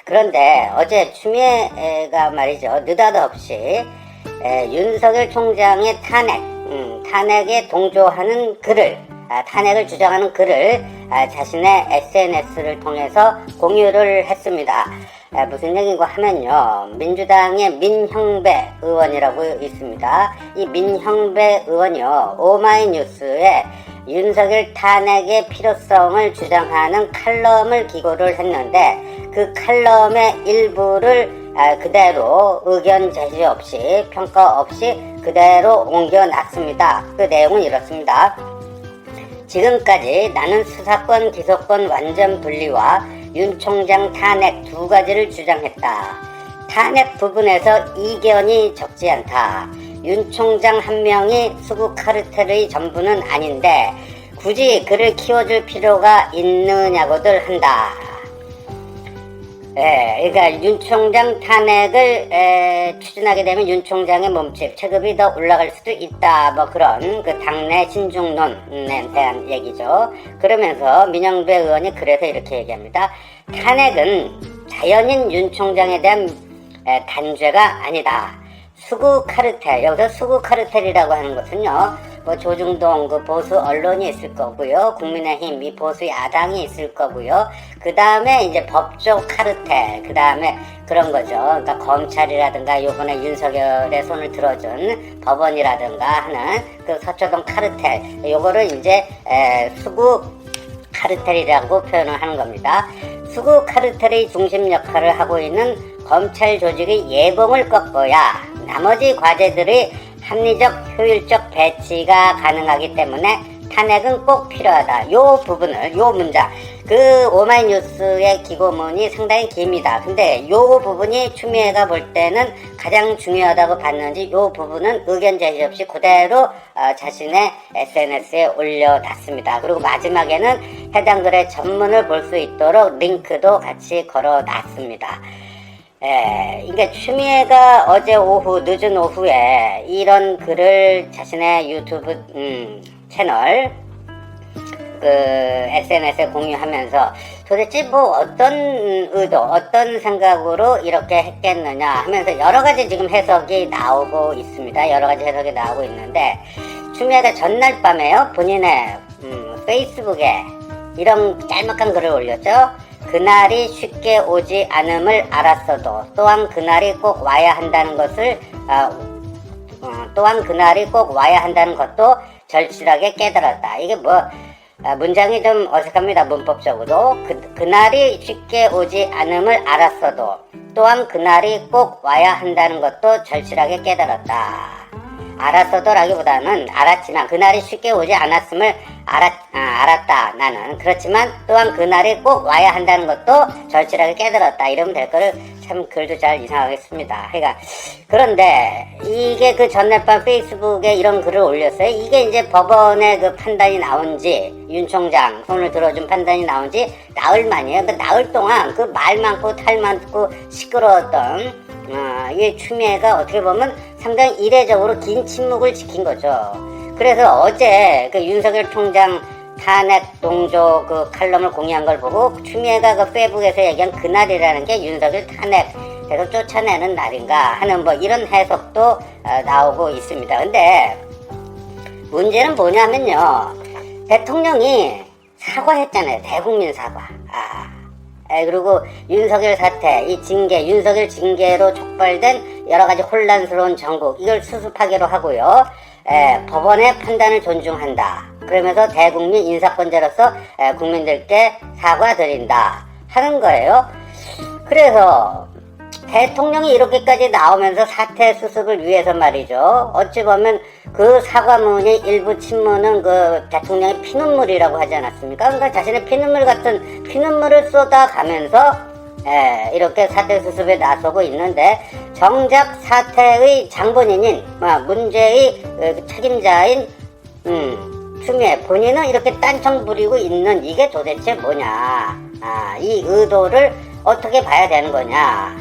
그런데 어제 추미애가 말이죠. 느닷없이 윤석열 총장의 탄핵에 동조하는 글을, 탄핵을 주장하는 글을 자신의 SNS를 통해서 공유를 했습니다. 무슨 얘기고 하면요. 민주당의 민형배 의원이라고 있습니다. 이 민형배 의원이요. 오마이뉴스에 윤석열 탄핵의 필요성을 주장하는 칼럼을 기고를 했는데 그 칼럼의 일부를 그대로 의견 제시 없이 평가 없이 그대로 옮겨놨습니다. 그 내용은 이렇습니다. 지금까지 나는 수사권 기소권 완전 분리와 윤 총장 탄핵 두 가지를 주장했다. 탄핵 부분에서 이견이 적지 않다. 윤 총장 한 명이 수구 카르텔의 전부는 아닌데 굳이 그를 키워줄 필요가 있느냐고들 한다. 그러니까 윤 총장 탄핵을 추진하게 되면 윤 총장의 몸집, 체급이 더 올라갈 수도 있다. 뭐 그런 그 당내 신중론에 대한 얘기죠. 그러면서 민영배 의원이 그래서 이렇게 얘기합니다. 탄핵은 자연인 윤 총장에 대한 단죄가 아니다. 수구 카르텔, 여기서 수구 카르텔이라고 하는 것은요, 뭐 조중동 그 보수 언론이 있을 거고요, 국민의힘 이 보수 야당이 있을 거고요, 그 다음에 이제 법조 카르텔, 그 다음에 그런 거죠. 그러니까 검찰이라든가 요번에 윤석열의 손을 들어준 법원이라든가 하는 그 서초동 카르텔, 요거를 이제 수구 카르텔이라고 표현을 하는 겁니다. 수구 카르텔의 중심 역할을 하고 있는 검찰 조직의 예봉을 꺾어야 나머지 과제들의 합리적 효율적 배치가 가능하기 때문에 탄핵은 꼭 필요하다. 요 부분을, 요 문장, 그 오마이뉴스의 기고문이 상당히 깁니다. 근데 요 부분이 추미애가 볼 때는 가장 중요하다고 봤는지 요 부분은 의견 제시 없이 그대로 자신의 SNS에 올려놨습니다. 그리고 마지막에는 해당 글의 전문을 볼 수 있도록 링크도 같이 걸어놨습니다. 그러니까 추미애가 어제 오후, 늦은 오후에 이런 글을 자신의 유튜브 채널 SNS에 공유하면서 도대체 뭐 어떤 의도, 어떤 생각으로 이렇게 했겠느냐 하면서 여러 가지 지금 해석이 나오고 있습니다. 여러 가지 해석이 나오고 있는데 추미애가 전날 밤에요, 본인의 페이스북에 이런 짤막한 글을 올렸죠. 그날이 쉽게 오지 않음을 알았어도 또한 그날이 꼭 와야 한다는 것을 또한 그날이 꼭 와야 한다는 것도 절실하게 깨달았다. 이게 뭐 문장이 좀 어색합니다. 문법적으로. 그날이 쉽게 오지 않음을 알았어도 또한 그날이 꼭 와야 한다는 것도 절실하게 깨달았다. 알았어도라기보다는 알았지만 그날이 쉽게 오지 않았음을 알았다 나는. 그렇지만 또한 그날이 꼭 와야 한다는 것도 절실하게 깨달았다. 이러면 될 거를 참 글도 잘 이상하게 씁니다. 그러니까 그런데 이게 그 전날 밤 페이스북에 이런 글을 올렸어요. 이게 이제 법원의 그 판단이 나온지 윤 총장 손을 들어준 판단이 나온지 나흘 만이에요. 그 나흘 동안 그 말 많고 탈 많고 시끄러웠던 이 추미애가 어떻게 보면 상당히 이례적으로 긴 침묵을 지킨 거죠. 그래서 어제 그 윤석열 총장 탄핵 동조 그 칼럼을 공유한 걸 보고 추미애가 그 페이북에서 얘기한 그날이라는 게 윤석열 탄핵에서 쫓아내는 날인가 하는 뭐 이런 해석도 나오고 있습니다. 근데 문제는 뭐냐면요, 대통령이 사과했잖아요. 대국민 사과. 그리고 윤석열 사태, 이 징계, 윤석열 징계로 촉발된 여러 가지 혼란스러운 정국, 이걸 수습하기로 하고요. 법원의 판단을 존중한다. 그러면서 대국민 인사권자로서 국민들께 사과드린다 하는 거예요. 그래서 대통령이 이렇게까지 나오면서 사태 수습을 위해서 말이죠. 어찌 보면 그 사과문이 일부 친문은 그 대통령의 피눈물이라고 하지 않았습니까? 그러니까 자신의 피눈물 같은 피눈물을 쏟아가면서 이렇게 사태 수습에 나서고 있는데 정작 사태의 장본인인 문제의 책임자인 추미애 본인은 이렇게 딴청 부리고 있는 이게 도대체 뭐냐, 이 의도를 어떻게 봐야 되는 거냐.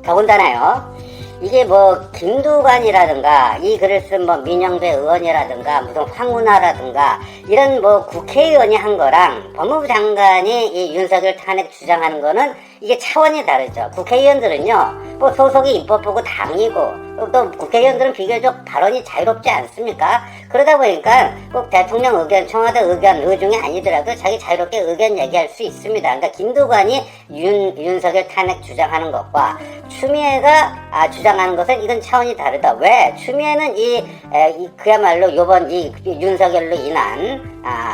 더군다나요, 이게 뭐 김두관이라든가 이 글을 쓴 뭐 민영배 의원이라든가 무슨 황운하라든가 이런 뭐 국회의원이 한 거랑 법무부 장관이 이 윤석열 탄핵 주장하는 거는 이게 차원이 다르죠. 국회의원들은요 뭐 소속이 입법부고 당이고 또 국회의원들은 비교적 발언이 자유롭지 않습니까? 그러다 보니까 꼭 대통령 의견, 청와대 의견, 의중이 아니더라도 자기 자유롭게 의견 얘기할 수 있습니다. 그러니까 김두관이 윤석열 탄핵 주장하는 것과 추미애가 주장하는 것은 이건 차원이 다르다. 왜? 추미애는 그야말로 요번 이 윤석열로 인한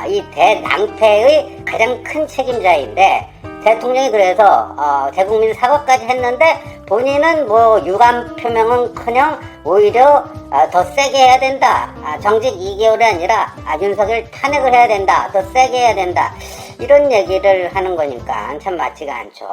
이 대낭패의 가장 큰 책임자인데 대통령이 그래서 대국민 사과까지 했는데 본인은 뭐 유감 표명은커녕 오히려 더 세게 해야 된다. 정직 2개월이 아니라 윤석열 탄핵을 해야 된다. 더 세게 해야 된다. 이런 얘기를 하는 거니까 참 맞지가 않죠.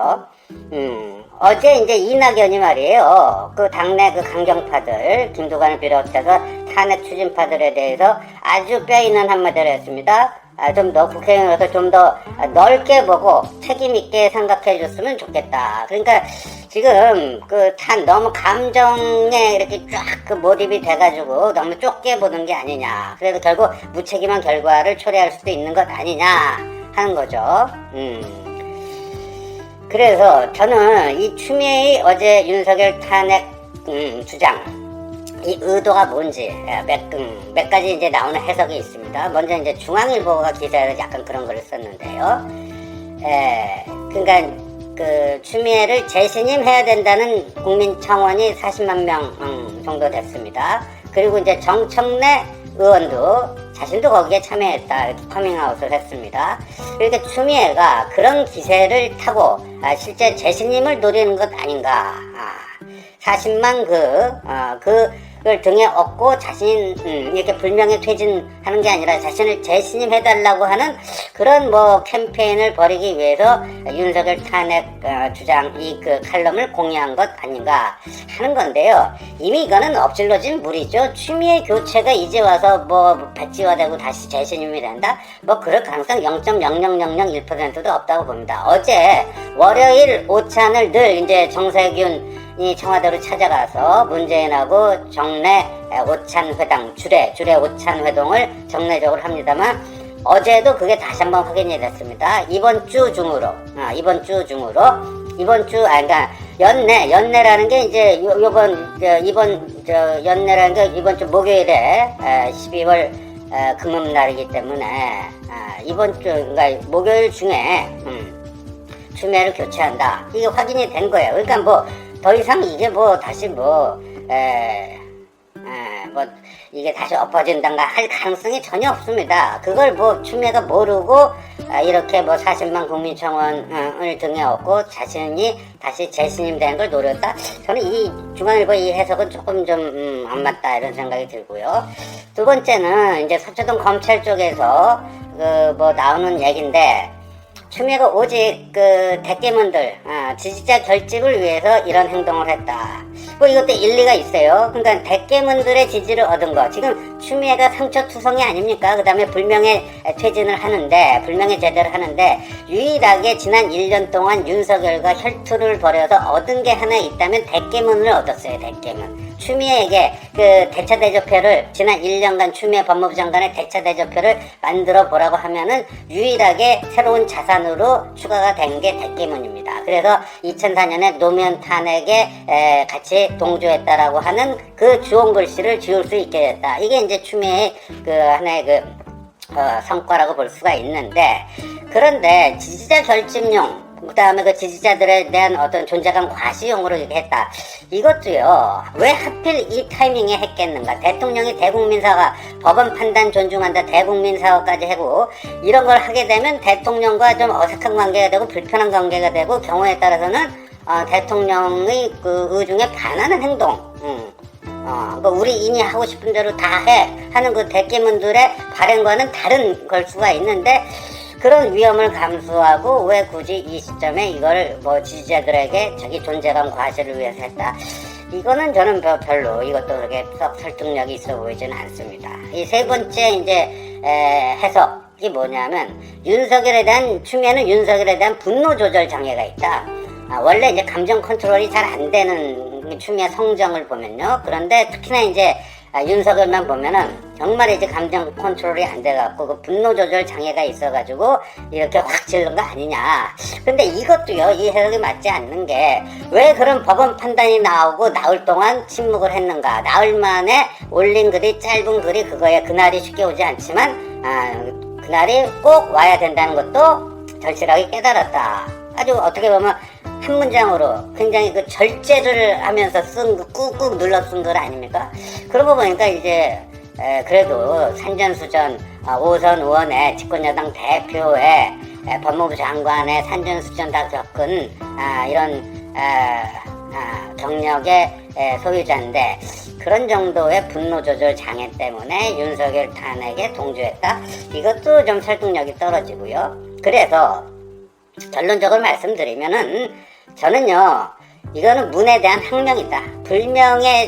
어제 이제 이낙연이 말이에요. 그 당내 그 강경파들, 김두관을 비롯해서 탄핵 추진파들에 대해서 아주 뼈있는 한마디를 했습니다. 좀 더 국회의원으로서 좀 더 넓게 보고 책임있게 생각해 줬으면 좋겠다. 그러니까 지금 너무 감정에 이렇게 쫙 몰입이 돼가지고 너무 좁게 보는 게 아니냐. 그래서 결국 무책임한 결과를 초래할 수도 있는 것 아니냐 하는 거죠. 그래서 저는 이 추미애의 어제 윤석열 탄핵 주장 이 의도가 뭔지 몇 가지 이제 나오는 해석이 있습니다. 먼저 이제 중앙일보가 기사에서 약간 그런 걸 썼는데요. 그러니까 그 추미애를 재신임해야 된다는 국민청원이 40만 명 정도 됐습니다. 그리고 이제 정청래 의원도 자신도 거기에 참여했다 이렇게 커밍아웃을 했습니다. 그러니까 추미애가 그런 기세를 타고 실제 재신임을 노리는 것 아닌가. 40만 그걸 등에 업고 자신 이렇게 불명예 퇴진하는 게 아니라 자신을 재신임해달라고 하는 그런 뭐 캠페인을 벌이기 위해서 윤석열 탄핵 주장 그 칼럼을 공유한 것 아닌가 하는 건데요. 이미 이거는 엎질러진 물이죠. 추미애 교체가 이제 와서 뭐 백지화되고 다시 재신임이 된다? 뭐 그럴 가능성 0.00001%도 없다고 봅니다. 어제 월요일 오찬을 늘 이제 정세균 이 청와대로 찾아가서 문재인하고 정례 오찬회담, 주례 오찬회동을 정례적으로 합니다만 어제도 그게 다시 한번 확인이 됐습니다. 이번 주 중으로 그러니까 연내라는 게 이제 연내라는 게 이번 주 목요일에 12월 금음날이기 때문에 이번 주 그러니까 목요일 중에 추미애를 교체한다. 이게 확인이 된 거예요. 그러니까 뭐 더 이상 이게 뭐 다시 뭐 이게 다시 엎어진단가 할 가능성이 전혀 없습니다. 그걸 뭐 추미애가 모르고 이렇게 뭐 40만 국민청원을 등에 업고 자신이 다시 재신임되는 걸 노렸다. 저는 이 중앙일보 이 해석은 조금 좀 안 맞다 이런 생각이 들고요. 두 번째는 이제 서초동 검찰 쪽에서 뭐 나오는 얘기인데. 추미애가 오직 대깨문들 지지자 결집을 위해서 이런 행동을 했다. 뭐 이것도 일리가 있어요. 그러니까 대깨문들의 지지를 얻은 거. 지금 추미애가 상처투성이 아닙니까? 그 다음에 불명예 퇴진을 하는데 불명예 제대를 하는데 유일하게 지난 1년 동안 윤석열과 혈투를 벌여서 얻은 게 하나 있다면 대깨문을 얻었어요. 대깨문. 추미애에게 그 대차대조표를 지난 1년간 추미애 법무부 장관의 대차대조표를 만들어 보라고 하면은 유일하게 새로운 자산으로 추가가 된 게 대깨문입니다. 그래서 2004년에 노무현 탄핵에 같이 동조했다라고 하는 그 주홍 글씨를 지울 수 있게 됐다. 이게 이제 추미애의 그 하나의 성과라고 볼 수가 있는데 그런데 지지자 결집용 그 다음에 그 지지자들에 대한 어떤 존재감 과시용으로 이렇게 했다. 이것도요, 왜 하필 이 타이밍에 했겠는가? 대통령이 대국민사과, 법원 판단 존중한다, 대국민사과까지 하고, 이런 걸 하게 되면 대통령과 좀 어색한 관계가 되고, 불편한 관계가 되고, 경우에 따라서는, 대통령의 그 의중에 반하는 행동, 우리 인이 하고 싶은 대로 다 해, 하는 그 대깨문들의 발행과는 다른 걸 수가 있는데, 그런 위험을 감수하고 왜 굳이 이 시점에 이걸 뭐 지지자들에게 자기 존재감 과시를 위해서 했다. 이거는 저는 별로 이것도 그렇게 썩 설득력이 있어 보이지는 않습니다. 이 세 번째 이제 해석이 뭐냐면 추미애는 윤석열에 대한 분노 조절 장애가 있다. 원래 이제 감정 컨트롤이 잘 안 되는 추미애 성정을 보면요. 그런데 특히나 이제 윤석열만 보면은 정말 이제 감정 컨트롤이 안 돼갖고 그 분노 조절 장애가 있어가지고 이렇게 확 질른 거 아니냐. 근데 이것도요, 이 해석이 맞지 않는 게 왜 그런 법원 판단이 나오고 나흘 동안 침묵을 했는가. 나흘 만에 올린 글이, 짧은 글이 그거에 그날이 쉽게 오지 않지만 그날이 꼭 와야 된다는 것도 절실하게 깨달았다. 아주 어떻게 보면 한 문장으로 굉장히 그 절제를 하면서 쓴 꾹꾹 눌러 쓴 글 아닙니까? 그러고 보니까 이제 그래도 산전수전 5선 의원의 집권여당 대표의 법무부 장관의 산전수전 다 겪은 이런 경력의 소유자인데 그런 정도의 분노조절 장애 때문에 윤석열 탄핵에 동조했다? 이것도 좀 설득력이 떨어지고요. 그래서 결론적으로 말씀드리면은 저는요, 이거는 문에 대한 항명이다.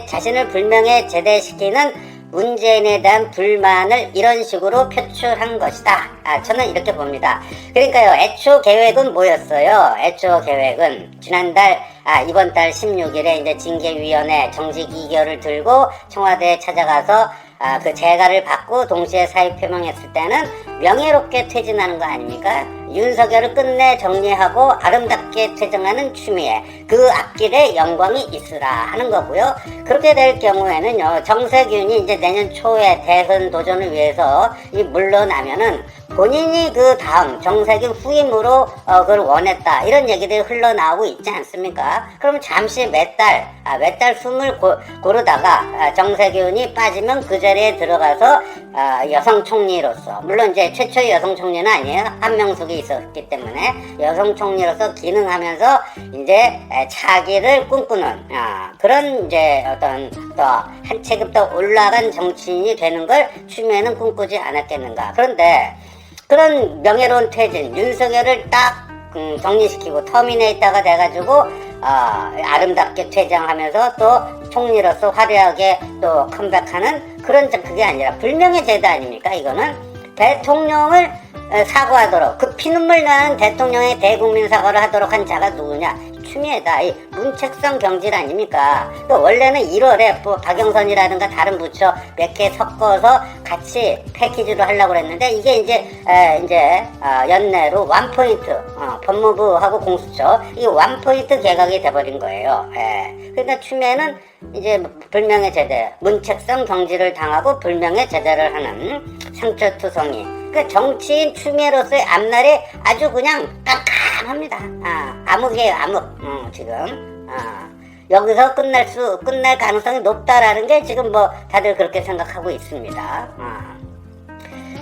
자신을 불명예 제대시키는 문재인에 대한 불만을 이런 식으로 표출한 것이다. 저는 이렇게 봅니다. 그러니까요, 애초 계획은 뭐였어요? 애초 계획은 지난달, 이번 달 16일에 이제 징계위원회 정식 이결을 들고 청와대에 찾아가서 그 재가를 받고 동시에 사의 표명했을 때는 명예롭게 퇴진하는 거 아닙니까? 윤석열을 끝내 정리하고 아름답게 퇴정하는 추미애, 그 앞길에 영광이 있으라 하는 거고요. 그렇게 될 경우에는요, 정세균이 이제 내년 초에 대선 도전을 위해서 물러나면은 본인이 그 다음 정세균 후임으로 그걸 원했다, 이런 얘기들이 흘러나오고 있지 않습니까? 그럼 잠시 몇 달 숨을 고르다가 정세균이 빠지면 그 자리에 들어가서 여성 총리로서, 물론 이제 최초의 여성 총리는 아니에요. 한명숙이 있었기 때문에 여성 총리로서 기능하면서 이제 차기를 꿈꾸는 그런 이제 어떤 또 한 체급 더 올라간 정치인이 되는 걸 추미애는 꿈꾸지 않았겠는가. 그런데 그런 명예로운 퇴진, 윤석열을 딱 정리시키고 터미네이터가 돼가지고 아름답게 퇴장하면서 또 총리로서 화려하게 또 컴백하는 그런, 그게 아니라 불명예 제도 아닙니까? 이거는 대통령을 사과하도록, 그 피눈물 나는 대통령의 대국민 사과를 하도록 한 자가 누구냐? 추미애다. 이 문책성 경질 아닙니까? 또 원래는 1월에 뭐 박영선이라든가 다른 부처 몇 개 섞어서 같이 패키지로 하려고 그랬는데 이게 이제 연내로 원포인트, 법무부하고 공수처 이 원포인트 개각이 돼버린 거예요. 그러니까 추미애는 이제 불명예 제대, 문책성 경질을 당하고 불명예 제대를 하는 상처투성이. 그 정치인 추미애로서의 앞날이 아주 그냥 깜깜합니다. 암흑이에요, 암흑. 지금 여기서 끝날 가능성이 높다라는 게 지금 뭐 다들 그렇게 생각하고 있습니다.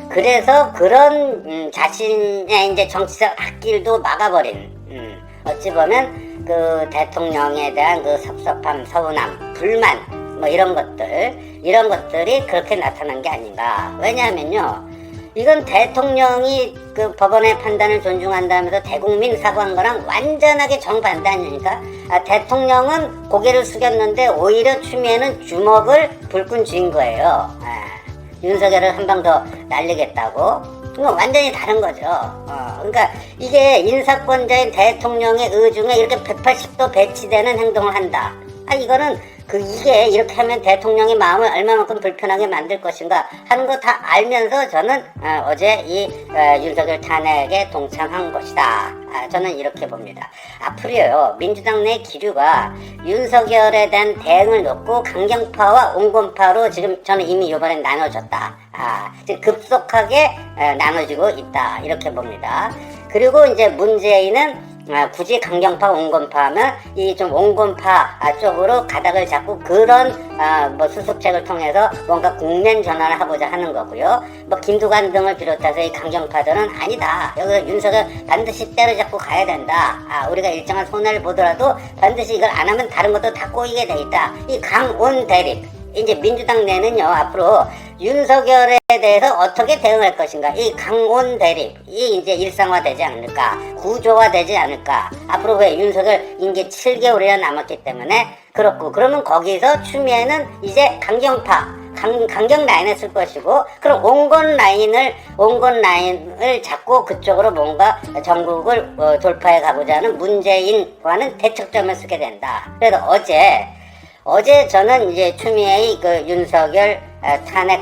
그래서 그런 자신의 이제 정치적 앞길도 막아버린, 어찌 보면 그 대통령에 대한 그 섭섭함, 서운함, 불만, 뭐 이런 것들이 그렇게 나타난 게 아닌가. 왜냐하면요, 이건 대통령이 그 법원의 판단을 존중한다면서 대국민 사과한 거랑 완전하게 정반대아닙니까? 대통령은 고개를 숙였는데 오히려 추미애는 주먹을 불끈 쥔 거예요. 윤석열을 한 방 더 날리겠다고. 그건 완전히 다른 거죠. 그러니까 이게 인사권자인 대통령의 의중에 이렇게 180도 배치되는 행동을 한다. 이거는 이게 이렇게 하면 대통령의 마음을 얼마만큼 불편하게 만들 것인가 하는 거 다 알면서 저는 어제 이 윤석열 탄핵에 동참한 것이다. 저는 이렇게 봅니다. 앞으로요, 민주당 내 기류가 윤석열에 대한 대응을 놓고 강경파와 온건파로 지금 저는 이미 이번엔 나눠졌다. 지금 급속하게 나눠지고 있다. 이렇게 봅니다. 그리고 이제 문재인은 굳이 강경파, 온건파 하면 이 좀 온건파 쪽으로 가닥을 잡고 그런 뭐 수습책을 통해서 뭔가 국면 전환을 하고자 하는 거고요. 뭐 김두관 등을 비롯해서 이 강경파들은 아니다. 여기서 윤석열 반드시 때려잡고 가야 된다. 우리가 일정한 손해를 보더라도 반드시 이걸 안 하면 다른 것도 다 꼬이게 돼 있다. 이 강온 대립. 이제 민주당 내는요, 앞으로 윤석열에 대해서 어떻게 대응할 것인가, 이 강온 대립이 이제 일상화되지 않을까, 구조화되지 않을까. 앞으로 왜 윤석열 임기 7개월이나 남았기 때문에 그렇고, 그러면 거기서 추미애는 이제 강경 라인을 쓸 것이고, 그럼 온건 라인을 잡고 그쪽으로 뭔가 전국을 돌파해 가고자 하는 문재인과는 대척점을 쓰게 된다. 그래서 어제 어제 저는 이제 추미애의 그 윤석열 탄핵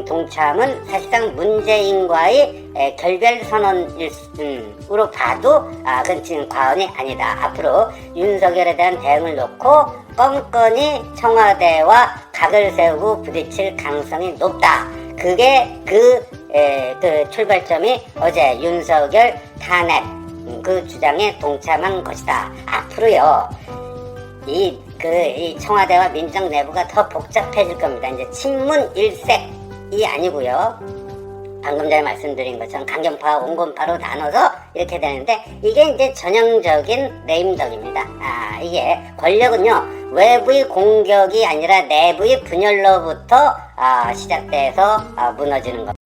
동참은 사실상 문재인과의 결별 선언으로 봐도 그건 지금 과언이 아니다. 앞으로 윤석열에 대한 대응을 놓고 껌껌이 청와대와 각을 세우고 부딪힐 가능성이 높다. 그게 그 출발점이 어제 윤석열 탄핵 그 주장에 동참한 것이다. 앞으로요 이 청와대와 민정 내부가 더 복잡해질 겁니다. 이제 친문 일색이 아니고요. 방금 전에 말씀드린 것처럼 강경파와 온건파로 나눠서 이렇게 되는데 이게 이제 전형적인 레임덕입니다. 이게 권력은요 외부의 공격이 아니라 내부의 분열로부터 시작돼서 무너지는 겁니다.